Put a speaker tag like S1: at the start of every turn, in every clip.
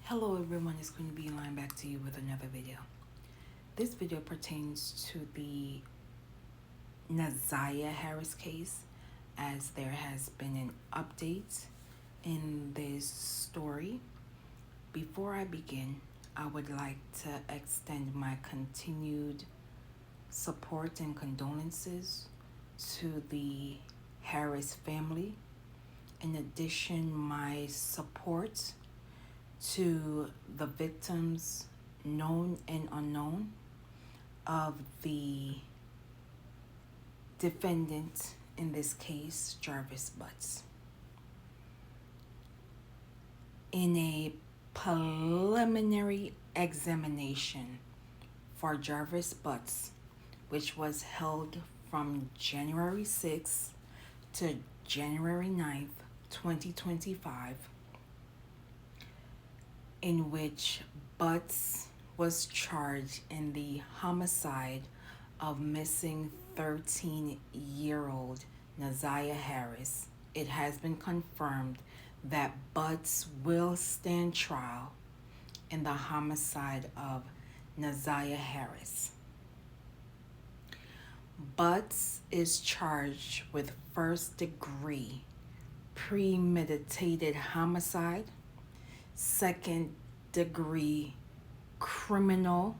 S1: Hello everyone, it's going to be Line back to you with another video. This video pertains to the Ziyah Harris case, as there has been an update in this story. Before I begin, I would like to extend my continued support and condolences to the Harris family. In addition, my support to the victims, known and unknown, of the defendant in this case, Jarvis Butts. In a preliminary examination for Jarvis Butts, which was held from January 6th to January 9th, 2025, in which Butts was charged in the homicide of missing 13-year-old Ziyah Harris. It has been confirmed that Butts will stand trial in the homicide of Ziyah Harris. Butts is charged with first-degree premeditated homicide, second-degree criminal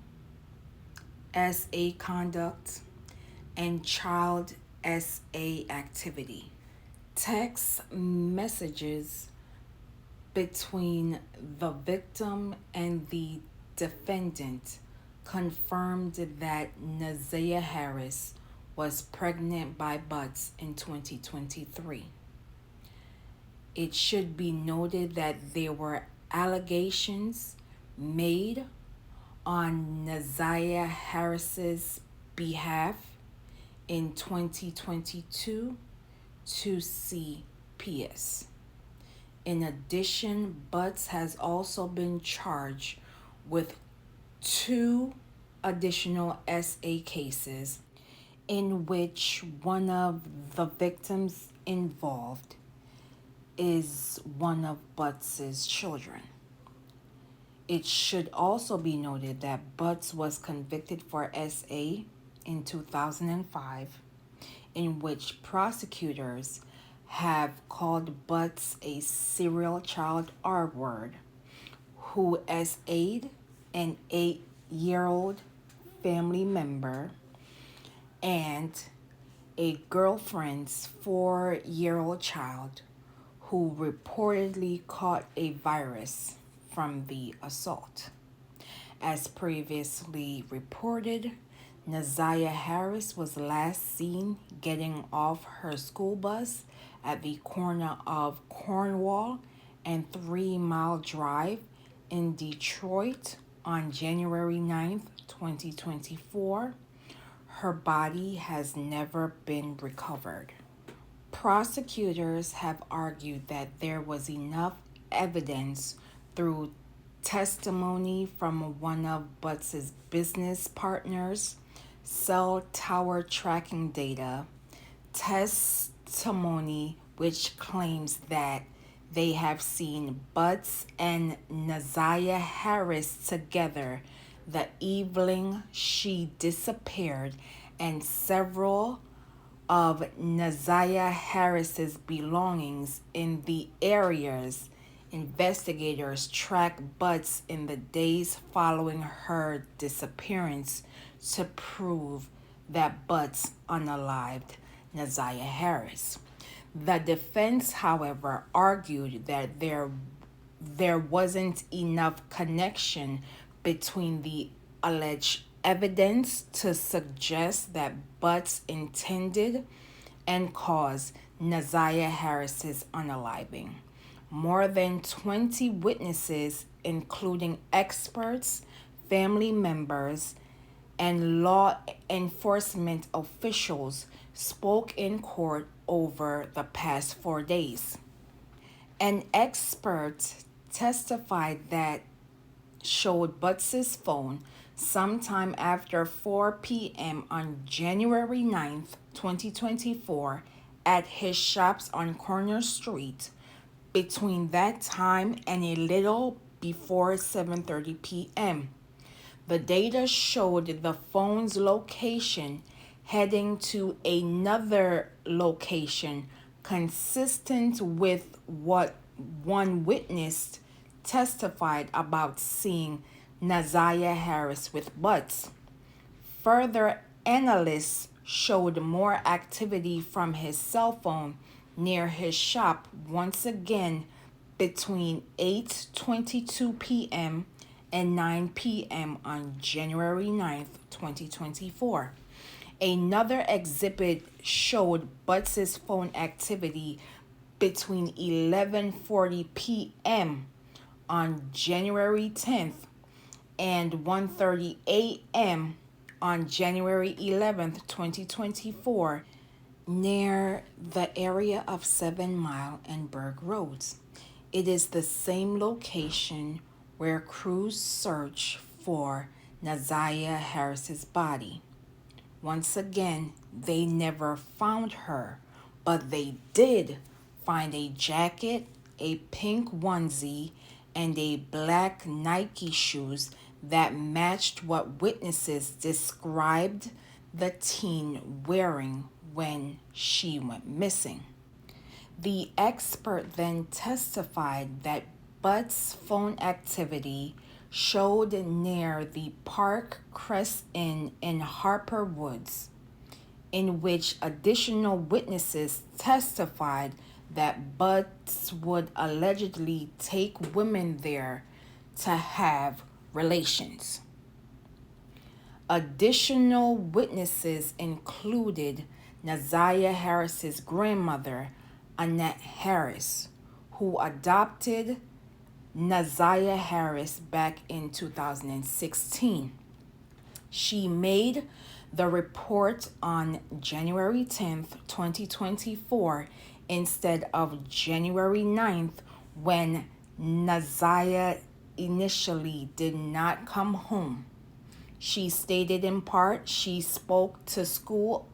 S1: SA conduct, and child SA activity. Text messages between the victim and the defendant confirmed that Ziyah Harris was pregnant by Butts in 2023. It should be noted that there were allegations made on Ziyah Harris's behalf in 2022 to CPS. In addition, Butts has also been charged with 2 additional SA cases in which one of the victims involved is one of Butts's children. It should also be noted that Butts was convicted for SA in 2005, in which prosecutors have called Butts a serial child R-word who SA'd an 8-year-old family member and a girlfriend's 4-year-old child who reportedly caught a virus from the assault. As previously reported, Ziyah Harris was last seen getting off her school bus at the corner of Cornwall and 3 Mile Drive in Detroit on January 9th, 2024. Her body has never been recovered. Prosecutors have argued that there was enough evidence through testimony from one of Butts's business partners, cell tower tracking data, testimony which claims that they have seen Butts and Ziyah Harris together the evening she disappeared, and several of Ziyah Harris's belongings in the areas investigators tracked Butts in the days following her disappearance to prove that Butts unalived Ziyah Harris. The defense, however, argued that there wasn't enough connection between the alleged evidence to suggest that Butts intended and caused Ziyah Harris's unaliving. More than 20 witnesses, including experts, family members, and law enforcement officials, spoke in court over the past 4 days. An expert testified that showed Butts's phone sometime after 4 p.m. on January 9th, 2024, at his shops on Corner Street. Between that time and a little before 7:30 p.m. The data showed the phone's location heading to another location consistent with what one witness testified about seeing Nazaya Harris with butts. Further analysis showed more activity from his cell phone near his shop once again between 8:22 p.m. and 9 p.m. on January 9th, 2024. Another exhibit showed Butts' phone activity between 11:40 p.m. on January 10th and 1:30 a.m. on January 11th, 2024, near the area of 7 Mile and Berg Roads. It is the same location where crews search for Nazaya Harris's body. Once again, they never found her, but they did find a jacket, a pink onesie, and a black Nike shoes that matched what witnesses described the teen wearing when she went missing. The expert then testified that Butt's phone activity showed near the Park Crest Inn in Harper Woods, in which additional witnesses testified that Butts would allegedly take women there to have relations. Additional witnesses included Nazaya Harris's grandmother, Annette Harris, who adopted Nazaya Harris back in 2016. She made the report on January 10th, 2024, instead of January 9th, when Nazaya initially did not come home. She stated in part she spoke to school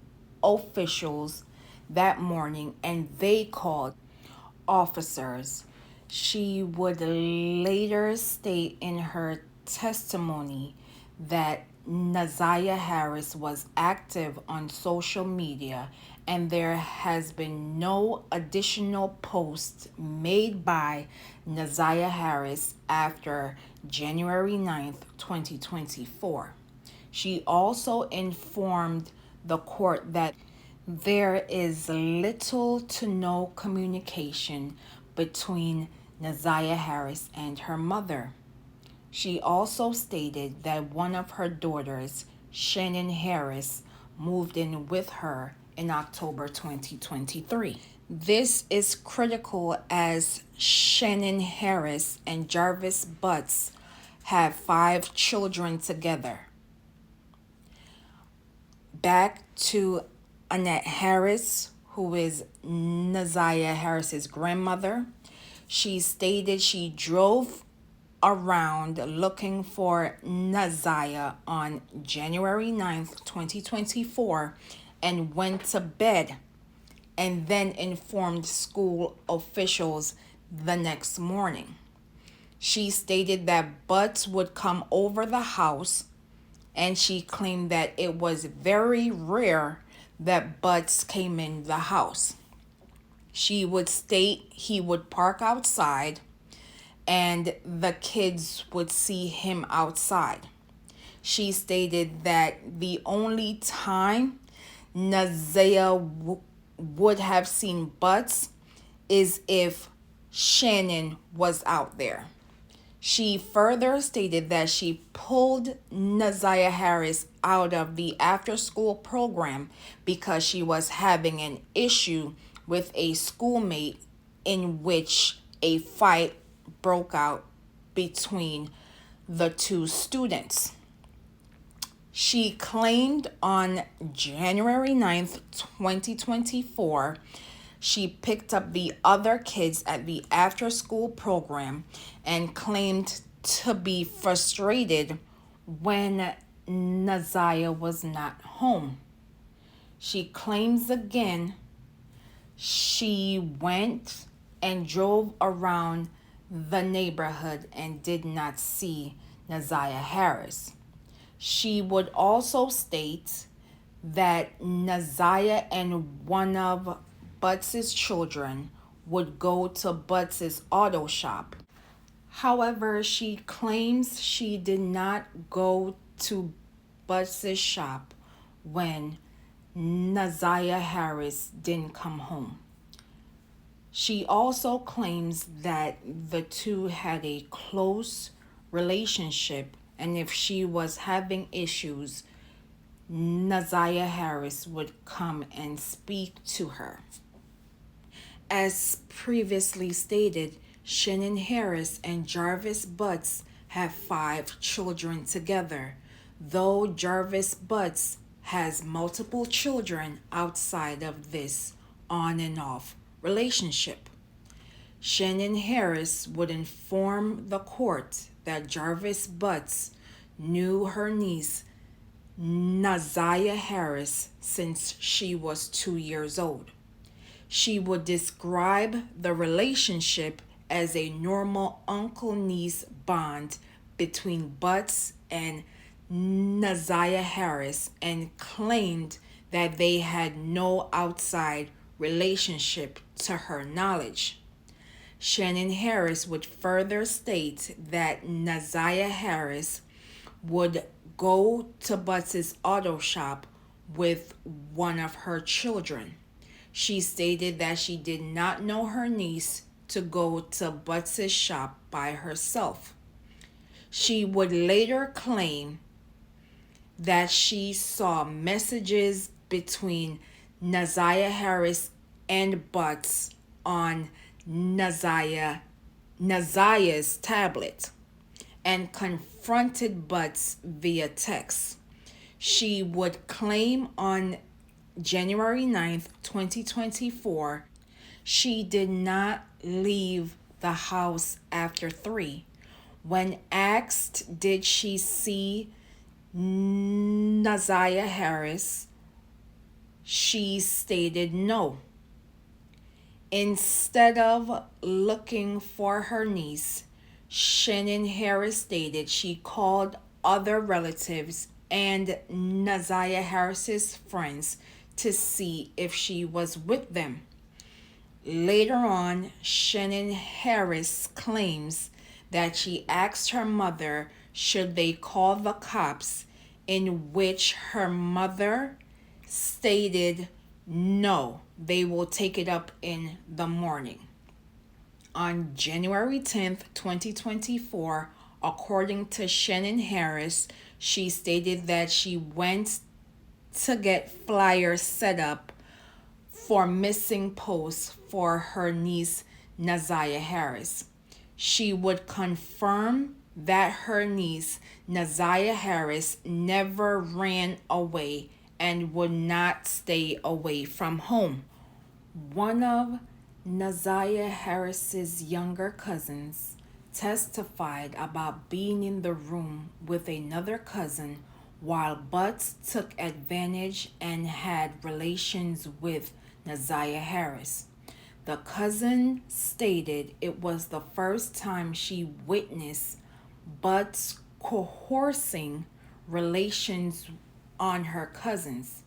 S1: officials that morning and they called officers. She would later state in her testimony that Nazaya Harris was active on social media and there has been no additional posts made by Nazaya Harris after January 9th, 2024. She also informed the court that there is little to no communication between Nazaya Harris and her mother. She also stated that one of her daughters, Shannon Harris, moved in with her in October 2023. This is critical as Shannon Harris and Jarvis Butts have 5 children together. Back to Annette Harris, who is Nazaya Harris's grandmother. She stated she drove around looking for Nazaya on January 9th, 2024, and went to bed and then informed school officials the next morning. She stated that Butts would come over the house, and she claimed that it was very rare that Butts came in the house. She would state he would park outside and the kids would see him outside. She stated that the only time Nazaya would have seen Butts is if Shannon was out there. She further stated that she pulled Nazaya Harris out of the after-school program because she was having an issue with a schoolmate in which a fight broke out between the 2 students. She claimed on January 9th, 2024, she picked up the other kids at the after-school program and claimed to be frustrated when Nazaya was not home. She claims again she went and drove around the neighborhood and did not see Naziah Harris. She would also state that Naziah and one of Butts's children would go to Butts's auto shop. However, she claims she did not go to Butts's shop when Naziah Harris didn't come home. She also claims that the two had a close relationship, and if she was having issues, Naziah Harris would come and speak to her. As previously stated, Shannon Harris and Jarvis Butts have 5 children together, though Jarvis Butts has multiple children outside of this on and off relationship. Shannon Harris would inform the court that Jarvis Butts knew her niece Naziah Harris since she was 2 years old. She would describe the relationship as a normal uncle-niece bond between Butts and Naziah Harris and claimed that they had no outside relationship to her knowledge. Shannon Harris would further state that Naziah Harris would go to Butts's auto shop with one of her children. She stated that she did not know her niece to go to Butts's shop by herself. She would later claim that she saw messages between Naziah Harris and Butts on Naziah's tablet and confronted Butts via text. She would claim on January 9th, 2024, she did not leave the house after 3. When asked did she see Naziah Harris, she stated no. Instead of looking for her niece, Shannon Harris stated she called other relatives and Naziah Harris's friends to see if she was with them. Later on, Shannon Harris claims that she asked her mother should they call the cops, in which her mother stated no, they will take it up in the morning. On January 10th, 2024, according to Shannon Harris, she stated that she went to get flyers set up for missing posts for her niece Naziah Harris. She would confirm that her niece Naziah Harris never ran away and would not stay away from home. One of Naziah Harris's younger cousins testified about being in the room with another cousin while Butts took advantage and had relations with Naziah Harris. The cousin stated it was the first time she witnessed Butts coercing relations on her cousins.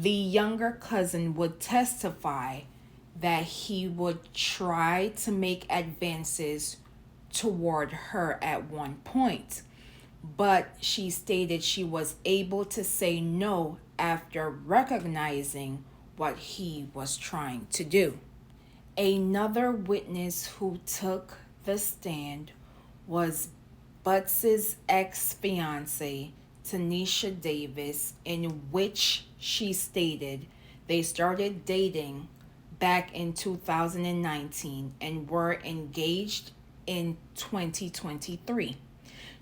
S1: The younger cousin would testify that he would try to make advances toward her at one point, but she stated she was able to say no after recognizing what he was trying to do. Another witness who took the stand was Butts's ex-fiancée, Tanisha Davis, in which she stated they started dating back in 2019 and were engaged in 2023.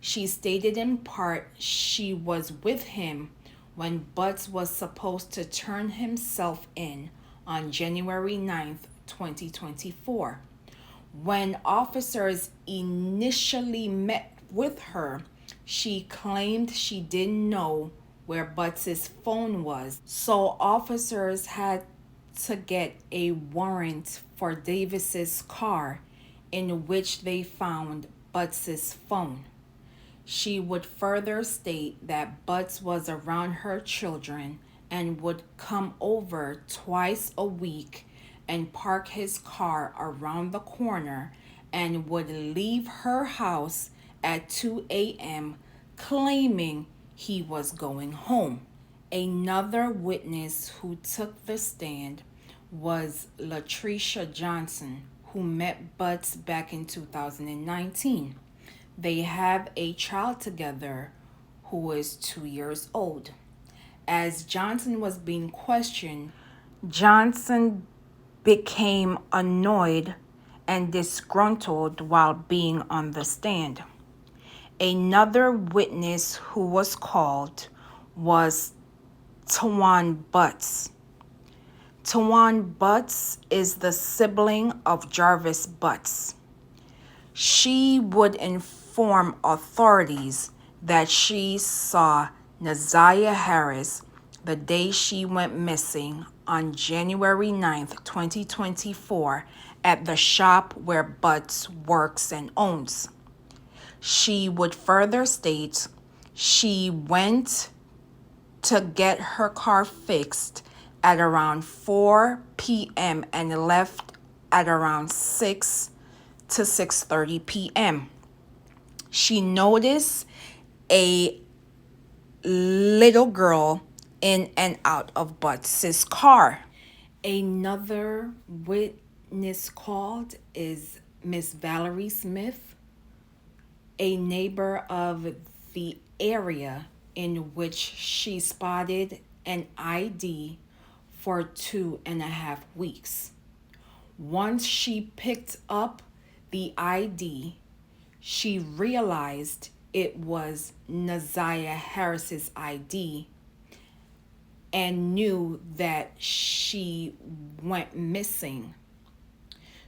S1: She stated in part she was with him when Butts was supposed to turn himself in on January 9th, 2024. When officers initially met with her, she claimed she didn't know where Butts's phone was, so officers had to get a warrant for Davis's car in which they found Butts's phone. She would further state that Butts was around her children and would come over twice a week and park his car around the corner and would leave her house at 2 a.m. claiming he was going home. Another witness who took the stand was Latricia Johnson, who met Butts back in 2019. They have a child together who is 2 years old. As Johnson was being questioned, Johnson became annoyed and disgruntled while being on the stand. Another witness who was called was Tawan Butts. Tawan Butts is the sibling of Jarvis Butts. She would inform authorities that she saw Ziyah Harris the day she went missing on January 9th, 2024 at the shop where Butts works and owns. She would further state she went to get her car fixed at around 4 p.m. and left at around 6 to 6:30 p.m. She noticed a little girl in and out of Butts's car. Another witness called is Miss Valerie Smith, a neighbor of the area in which she spotted an ID for 2.5 weeks. Once she picked up the ID, she realized it was Ziyah Harris's ID and knew that she went missing.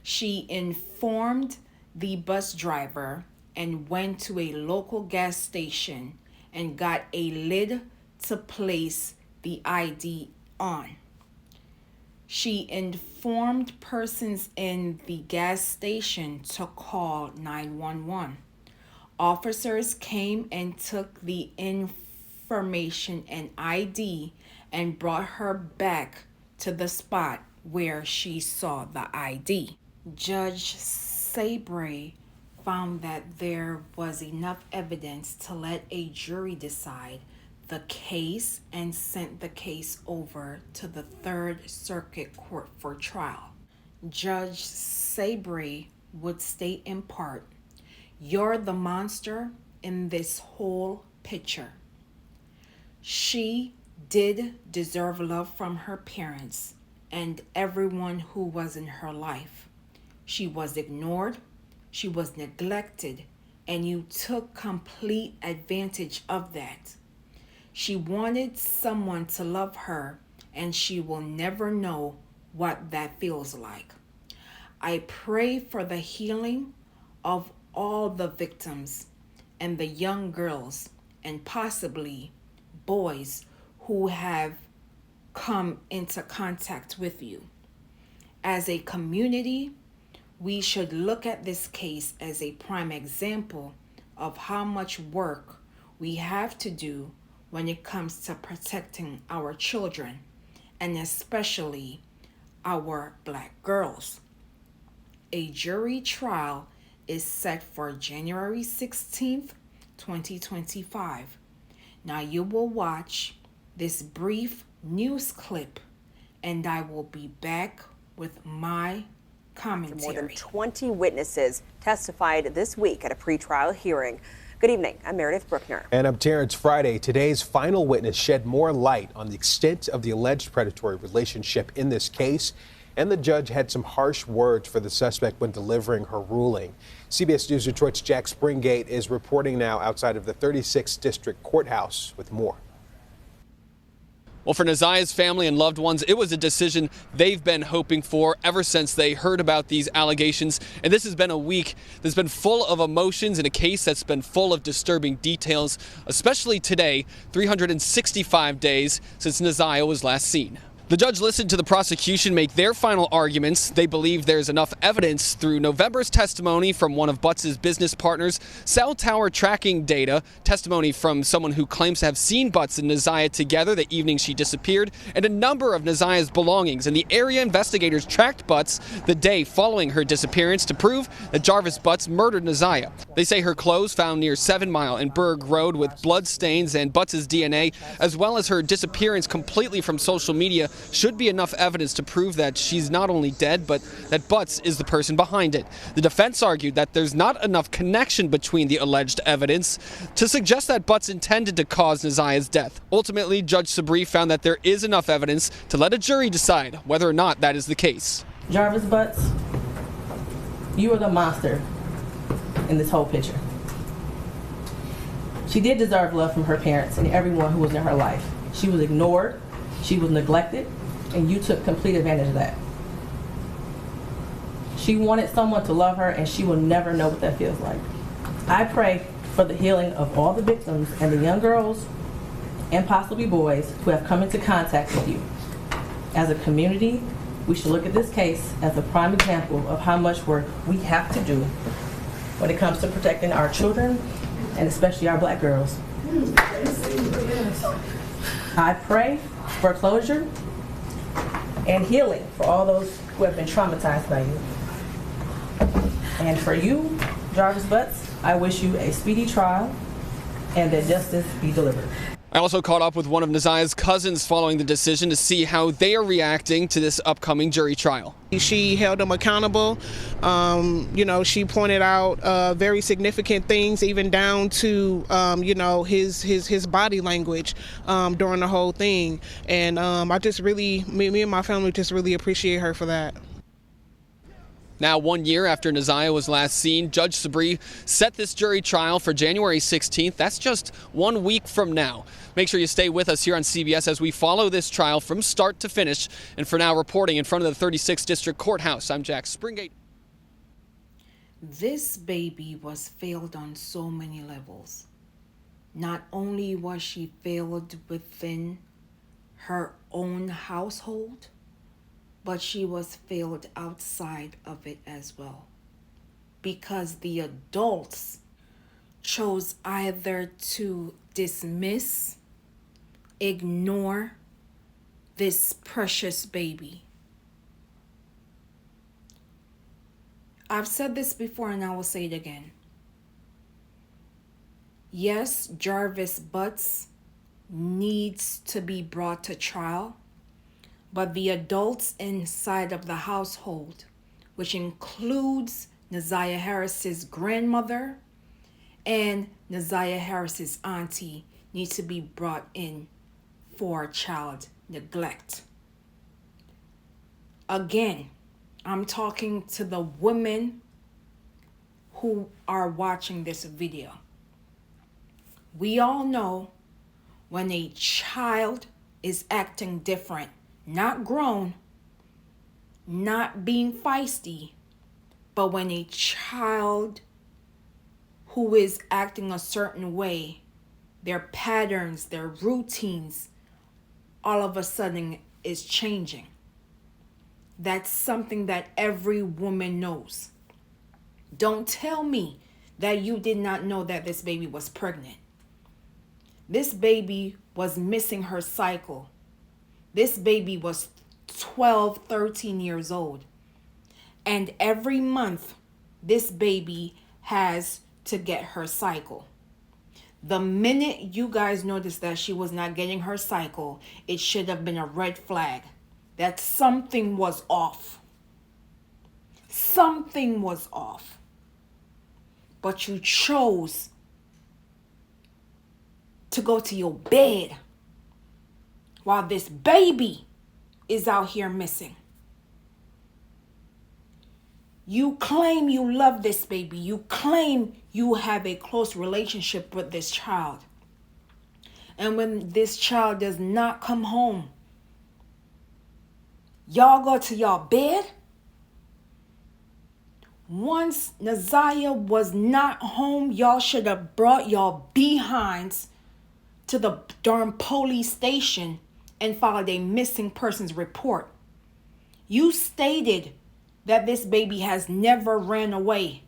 S1: She informed the bus driver and went to a local gas station and got a lid to place the ID on. She informed persons in the gas station to call 911. Officers came and took the information and ID and brought her back to the spot where she saw the ID. Judge Sabre found that there was enough evidence to let a jury decide the case and sent the case over to the Third Circuit Court for trial. Judge Sabre would state in part, "You're the monster in this whole picture. She did deserve love from her parents and everyone who was in her life. She was ignored, she was neglected, and you took complete advantage of that. She wanted someone to love her, and she will never know what that feels like. I pray for the healing of all the victims and the young girls and possibly boys who have come into contact with you. As a community, we should look at this case as a prime example of how much work we have to do when it comes to protecting our children, and especially our Black girls. A jury trial is set for January 16th, 2025. Now you will watch this brief news clip, and I will be back with my commentary.
S2: More than 20 witnesses testified this week at a pretrial hearing. Good evening. I'm Meredith Bruckner.
S3: And I'm Terrence Friday. Today's final witness shed more light on the extent of the alleged predatory relationship in this case, and the judge had some harsh words for the suspect when delivering her ruling. CBS News Detroit's Jack Springate is reporting now outside of the 36th District Courthouse with more.
S4: Well, for Ziyah's family and loved ones, it was a decision they've been hoping for ever since they heard about these allegations. And this has been a week that's been full of emotions in a case that's been full of disturbing details, especially today, 365 days since Ziyah was last seen. The judge listened to the prosecution make their final arguments. They believe there's enough evidence through November's testimony from one of Butts' business partners, cell tower tracking data, testimony from someone who claims to have seen Butts and Ziyah together the evening she disappeared, and a number of Ziyah's belongings. And the area investigators tracked Butts the day following her disappearance to prove that Jarvis Butts murdered Ziyah. They say her clothes found near 7 Mile and Berg Road with blood stains and Butts' DNA, as well as her disappearance completely from social media, should be enough evidence to prove that she's not only dead, but that Butts is the person behind it. The defense argued that there's not enough connection between the alleged evidence to suggest that Butts intended to cause Ziyah's death. Ultimately, Judge Sabri found that there is enough evidence to let a jury decide whether or not that is the case.
S5: Jarvis Butts, you are the monster in this whole picture. She did deserve love from her parents and everyone who was in her life. She was ignored, she was neglected, and you took complete advantage of that. She wanted someone to love her, and she will never know what that feels like. I pray for the healing of all the victims and the young girls and possibly boys who have come into contact with you. As a community, we should look at this case as a prime example of how much work we have to do when it comes to protecting our children and especially our Black girls. I pray for closure and healing for all those who have been traumatized by you. And for you, Jarvis Butts, I wish you a speedy trial and that justice be delivered.
S4: I also caught up with one of Ziyah's cousins following the decision to see how they are reacting to this upcoming jury trial.
S6: She held him accountable. She pointed out very significant things, even down to his body language during the whole thing. And I just really, me and my family just really appreciate her for that.
S4: Now, 1 year after Ziyah was last seen, Judge Sabri set this jury trial for January 16th. That's just 1 week from now. Make sure you stay with us here on CBS as we follow this trial from start to finish. And for now, reporting in front of the 36th District Courthouse, I'm Jack Springate.
S1: This baby was failed on so many levels. Not only was she failed within her own household, but she was failed outside of it as well, because the adults chose either to dismiss, ignore this precious baby. I've said this before and I will say it again. Yes, Jarvis Butts needs to be brought to trial, but the adults inside of the household, which includes Ziyah Harris's grandmother and Ziyah Harris's auntie, need to be brought in for child neglect. Again, I'm talking to the women who are watching this video. We all know when a child is acting different, not grown, not being feisty, but when a child who is acting a certain way, their patterns, their routines, all of a sudden is changing. That's something that every woman knows. Don't tell me that you did not know that this baby was pregnant. This baby was missing her cycle. This baby was 12, 13 years old. And every month, this baby has to get her cycle. The minute you guys noticed that she was not getting her cycle, it should have been a red flag that something was off. Something was off. But you chose to go to your bed while this baby is out here missing. You claim you love this baby. You claim you have a close relationship with this child. And when this child does not come home, y'all go to y'all bed. Once Ziyah was not home, y'all should have brought y'all behinds to the darn police station and filed a missing persons report. You stated that this baby has never ran away.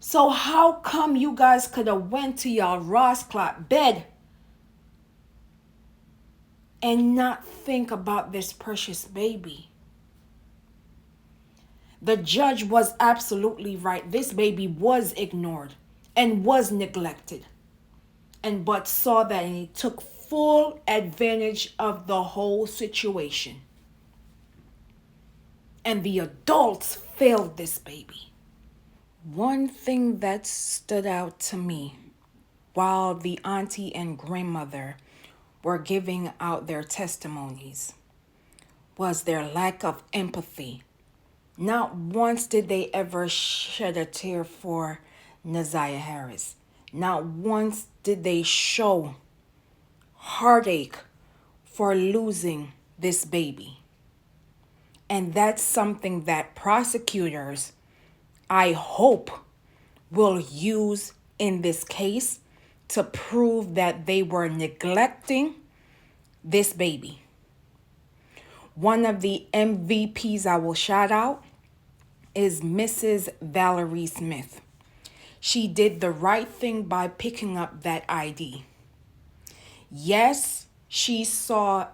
S1: So how come you guys could have went to y'all Ross Clot bed and not think about this precious baby? The judge was absolutely right. This baby was ignored and was neglected, but saw that and he took full advantage of the whole situation. And the adults failed this baby. One thing that stood out to me while the auntie and grandmother were giving out their testimonies was their lack of empathy. Not once did they ever shed a tear for Ziyah Harris. Not once did they show heartache for losing this baby. And that's something that prosecutors, I hope, will use in this case to prove that they were neglecting this baby. One of the MVPs I will shout out is Mrs. Valerie Smith. She did the right thing by picking up that ID. Yes, she saw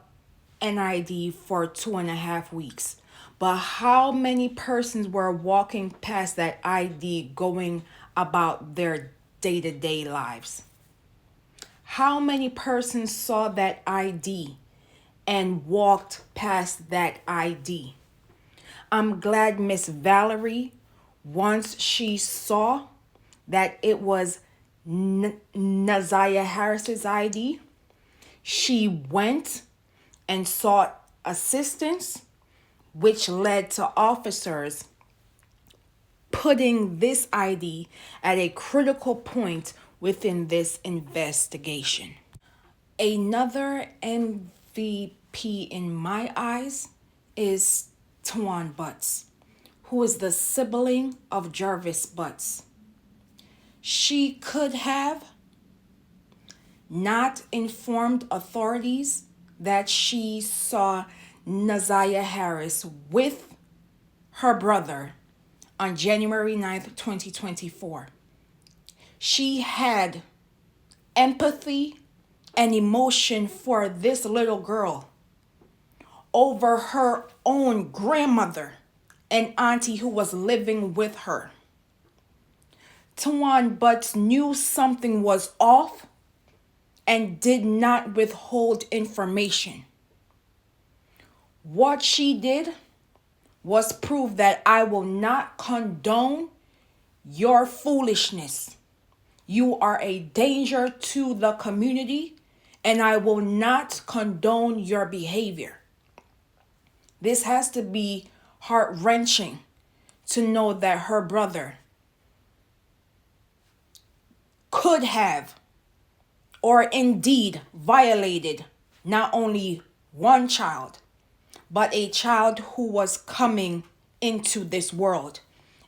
S1: an ID for 2.5 weeks. But how many persons were walking past that ID going about their day-to-day lives? How many persons saw that ID and walked past that ID? I'm glad Miss Valerie, once she saw that it was Ziyah Harris's ID, she went and sought assistance, which led to officers putting this ID at a critical point within this investigation. Another MVP in my eyes is Tawan Butts, who is the sibling of Jarvis Butts. She could have not informed authorities that she saw Ziyah Harris with her brother on January 9th, 2024. She had empathy and emotion for this little girl over her own grandmother and auntie who was living with her. Tawan Butts knew something was off and did not withhold information. What she did was prove that I will not condone your foolishness. You are a danger to the community, and I will not condone your behavior. This has to be heart-wrenching to know that her brother could have or indeed violated not only one child, but a child who was coming into this world,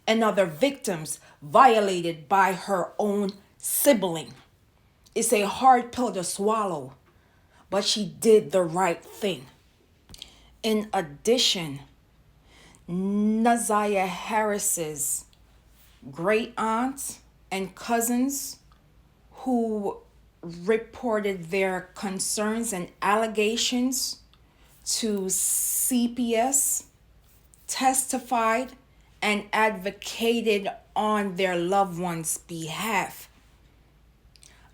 S1: and other victims violated by her own sibling. It's a hard pill to swallow, but she did the right thing. In addition, Ziyah Harris's great aunts and cousins who reported their concerns and allegations to CPS testified and advocated on their loved ones' behalf.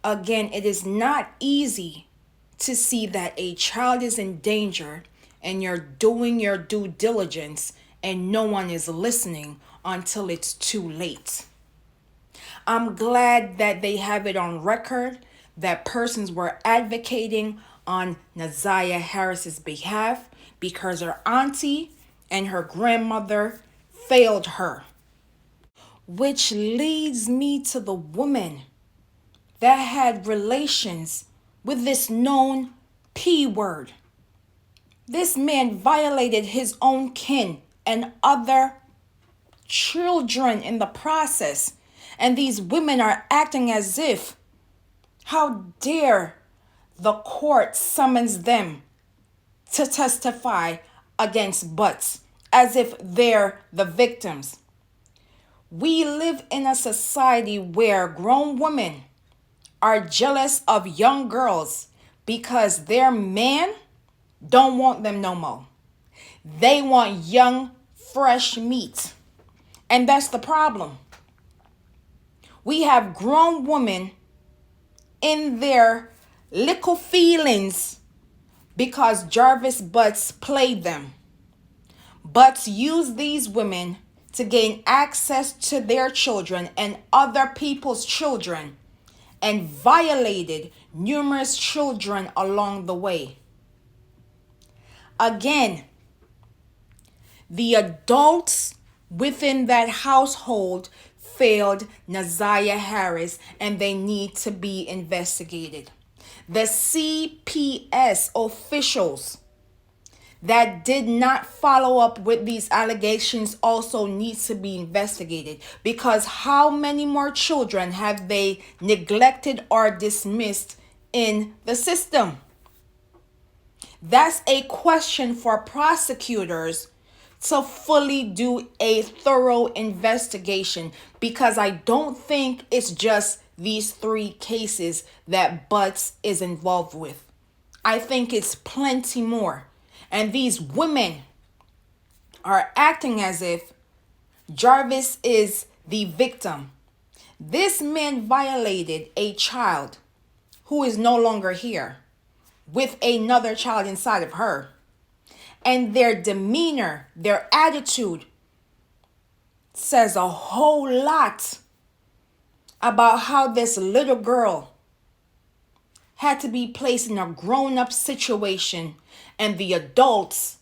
S1: Again, it is not easy to see that a child is in danger and you're doing your due diligence and no one is listening until it's too late. I'm glad that they have it on record that persons were advocating on Ziyah Harris's behalf because her auntie and her grandmother failed her. Which leads me to the woman that had relations with this known P word. This man violated his own kin and other children in the process. And these women are acting as if, how dare the court summons them to testify against butts as if they're the victims. We live in a society where grown women are jealous of young girls because their man don't want them no more. They want young, fresh meat. And that's the problem. We have grown women in their little feelings because Jarvis Butts played them. Butts used these women to gain access to their children and other people's children and violated numerous children along the way. Again, the adults within that household failed Ziyah Harris and they need to be investigated. The CPS officials that did not follow up with these allegations also needs to be investigated, because how many more children have they neglected or dismissed in the system? That's a question for prosecutors to fully do a thorough investigation, because I don't think it's just these 3 cases that Butts is involved with. I think it's plenty more. And these women are acting as if Jarvis is the victim. This man violated a child who is no longer here with another child inside of her. And their demeanor, their attitude says a whole lot about how this little girl had to be placed in a grown-up situation, and the adults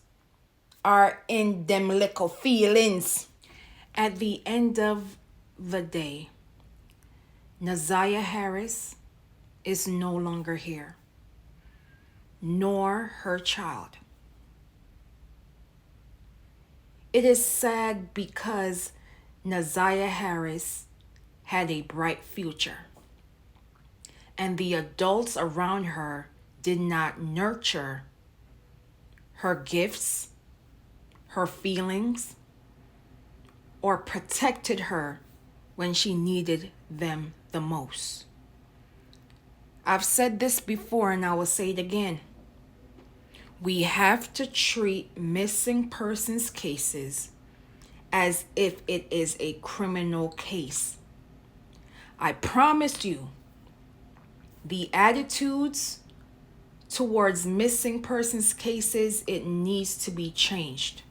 S1: are in them little feelings. At the end of the day, Ziyah Harris is no longer here, nor her child. It is sad because Ziyah Harris had a bright future, and the adults around her did not nurture her gifts, her feelings, or protected her when she needed them the most. I've said this before and I will say it again. We have to treat missing persons cases as if it is a criminal case. I promise you, the attitudes towards missing persons cases, it needs to be changed.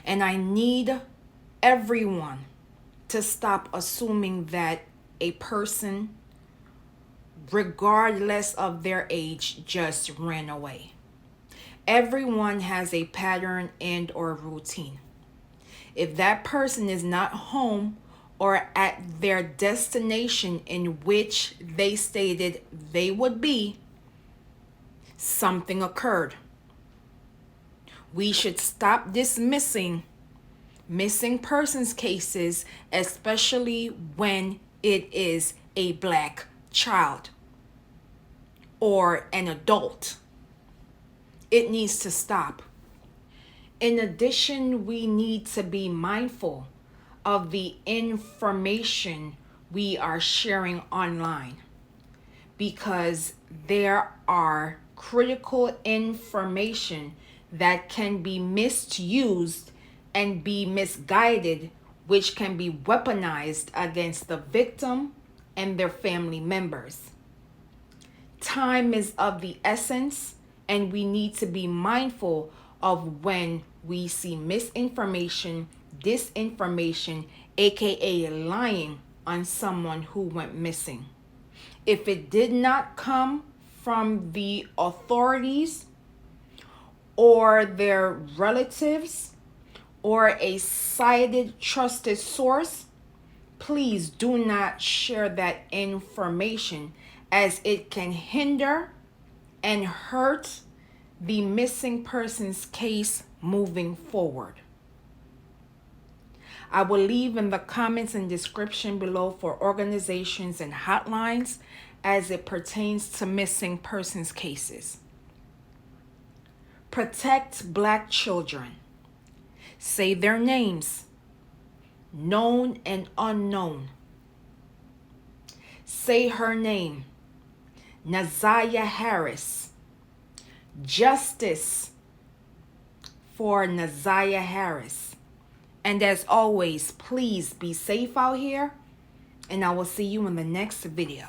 S1: And I need everyone to stop assuming that a person, regardless of their age, just ran away. Everyone has a pattern and or routine. If that person is not home or at their destination in which they stated they would be, something occurred. We should stop dismissing missing persons cases, especially when it is a Black child or an adult. It needs to stop. In addition, we need to be mindful of the information we are sharing online, because there are critical information that can be misused and be misguided, which can be weaponized against the victim and their family members. Time is of the essence, and we need to be mindful of when we see misinformation, disinformation, aka lying on someone who went missing. If it did not come from the authorities or their relatives or a cited trusted source, please do not share that information, as it can hinder and hurt the missing persons case moving forward. I will leave in the comments and description below for organizations and hotlines as it pertains to missing persons cases. Protect Black children. Say their names, known and unknown. Say her name, Ziyah Harris. Justice for Ziyah Harris. And as always, please be safe out here, and I will see you in the next video.